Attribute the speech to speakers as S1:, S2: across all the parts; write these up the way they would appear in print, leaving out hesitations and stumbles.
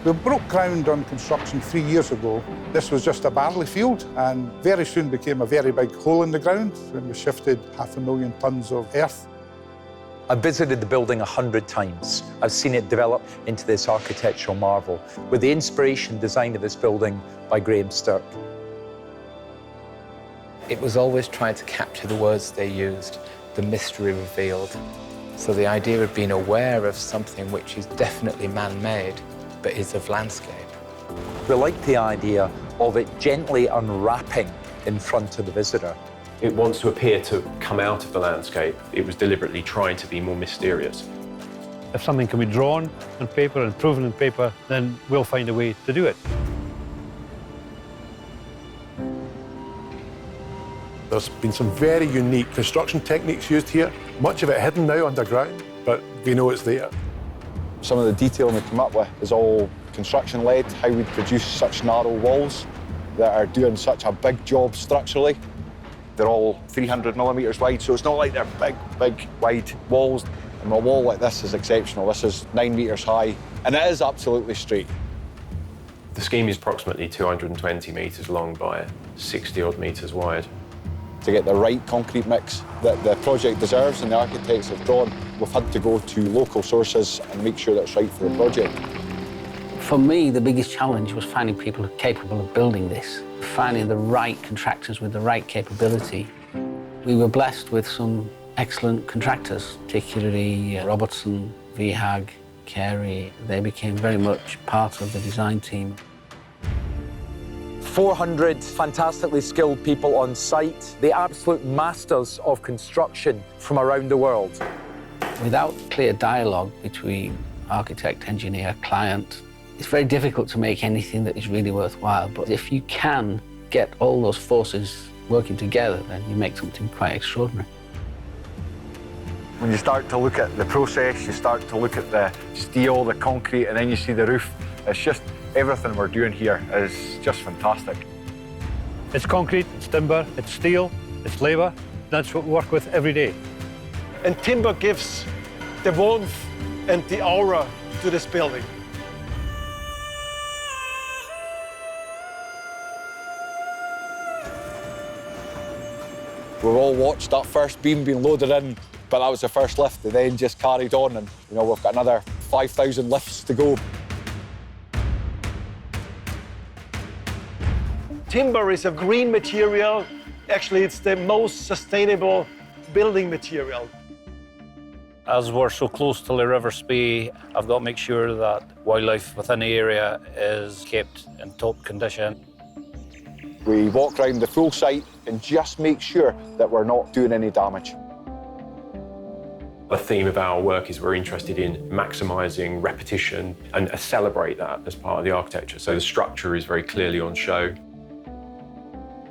S1: We broke ground on construction 3 years ago. This was just a barley field and very soon became a very big hole in the ground when we shifted 500,000 tonnes of earth.
S2: I've visited the building 100 times. I've seen it develop into this architectural marvel, with the inspiration design of this building by Graham Stirk.
S3: It was always trying to capture the words they used, the mystery revealed. So the idea of being aware of something which is definitely man-made, but is of landscape.
S2: We like the idea of it gently unwrapping in front of the visitor.
S4: It wants to appear to come out of the landscape. It was deliberately trying to be more mysterious.
S5: If something can be drawn on paper and proven on paper, then we'll find a way to do it.
S6: There's been some very unique construction techniques used here. Much of it hidden now underground, but we know it's there.
S7: Some of the detailing we come up with is all construction-led, how we'd produce such narrow walls that are doing such a big job structurally. They're all 300 millimetres wide, so it's not like they're big, wide walls. And a wall like this is exceptional. This is 9 metres high, and it is absolutely straight.
S4: The scheme is approximately 220 metres long by 60-odd metres wide.
S7: To get the right concrete mix that the project deserves and the architects have drawn, we've had to go to local sources and make sure that's right for the project.
S8: For me, the biggest challenge was finding people capable of building this, finding the right contractors with the right capability. We were blessed with some excellent contractors, particularly Robertson, VHAG, Carey. They became very much part of the design team.
S2: 400 fantastically skilled people on site, the absolute masters of construction from around the world.
S8: Without clear dialogue between architect, engineer, client, it's very difficult to make anything that is really worthwhile. But if you can get all those forces working together, then you make something quite extraordinary.
S7: When you start to look at the process, you start to look at the steel, the concrete, and then you see the roof. It's just everything we're doing here is just fantastic.
S5: It's concrete, it's timber, it's steel, it's labour. That's what we work with every day.
S9: And timber gives the warmth and the aura to this building.
S7: We've all watched that first beam being loaded in, but that was the first lift. They then just carried on, and we've got another 5,000 lifts to go.
S9: Timber is a green material. Actually, it's the most sustainable building material.
S5: As we're so close to the River Spey, I've got to make sure that wildlife within the area is kept in top condition.
S7: We walk around the full site and just make sure that we're not doing any damage.
S4: The theme of our work is we're interested in maximising repetition and celebrate that as part of the architecture. So the structure is very clearly on show.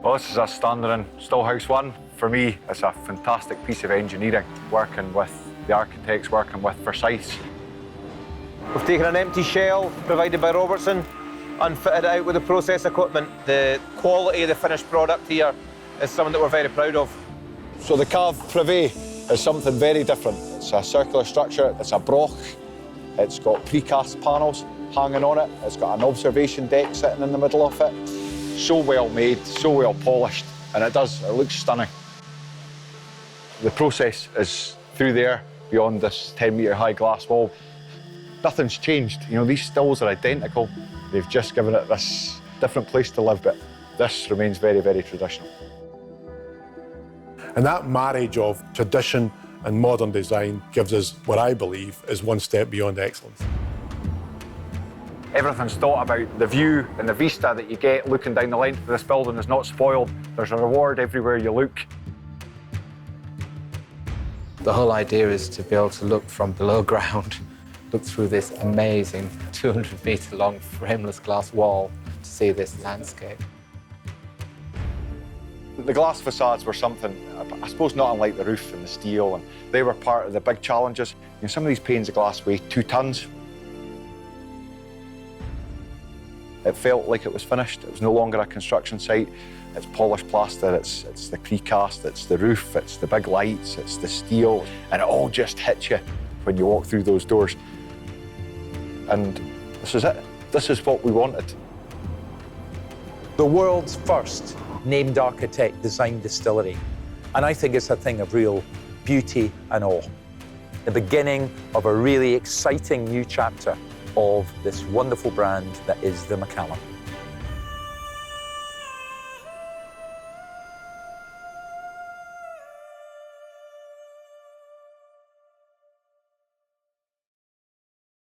S7: Well, this is us standing in Stillhouse 1. For me, it's a fantastic piece of engineering, working with the architects, working with Versailles.
S10: We've taken an empty shell provided by Robertson and fitted it out with the process equipment. The quality of the finished product here is something that we're very proud of.
S7: So the cave privé is something very different. It's a circular structure, it's a broch, it's got precast panels hanging on it, it's got an observation deck sitting in the middle of it. So well made, so well polished, and it looks stunning. The process is through there, beyond this 10-metre high glass wall. Nothing's changed. These stills are identical. They've just given it this different place to live, but this remains very, very traditional.
S6: And that marriage of tradition and modern design gives us what I believe is one step beyond excellence.
S7: Everything's thought about. The view and the vista that you get looking down the length of this building is not spoiled. There's a reward everywhere you look.
S3: The whole idea is to be able to look from below ground, look through this amazing 200-metre-long frameless glass wall to see this landscape.
S7: The glass facades were something, I suppose, not unlike the roof and the steel, and they were part of the big challenges. Some of these panes of glass weigh 2 tonnes. It felt like it was finished. It was no longer a construction site. It's polished plaster, it's the precast, it's the roof, it's the big lights, it's the steel, and it all just hits you when you walk through those doors. And this is it. This is what we wanted.
S2: The world's first named architect designed distillery. And I think it's a thing of real beauty and awe. The beginning of a really exciting new chapter of this wonderful brand that is the Macallan.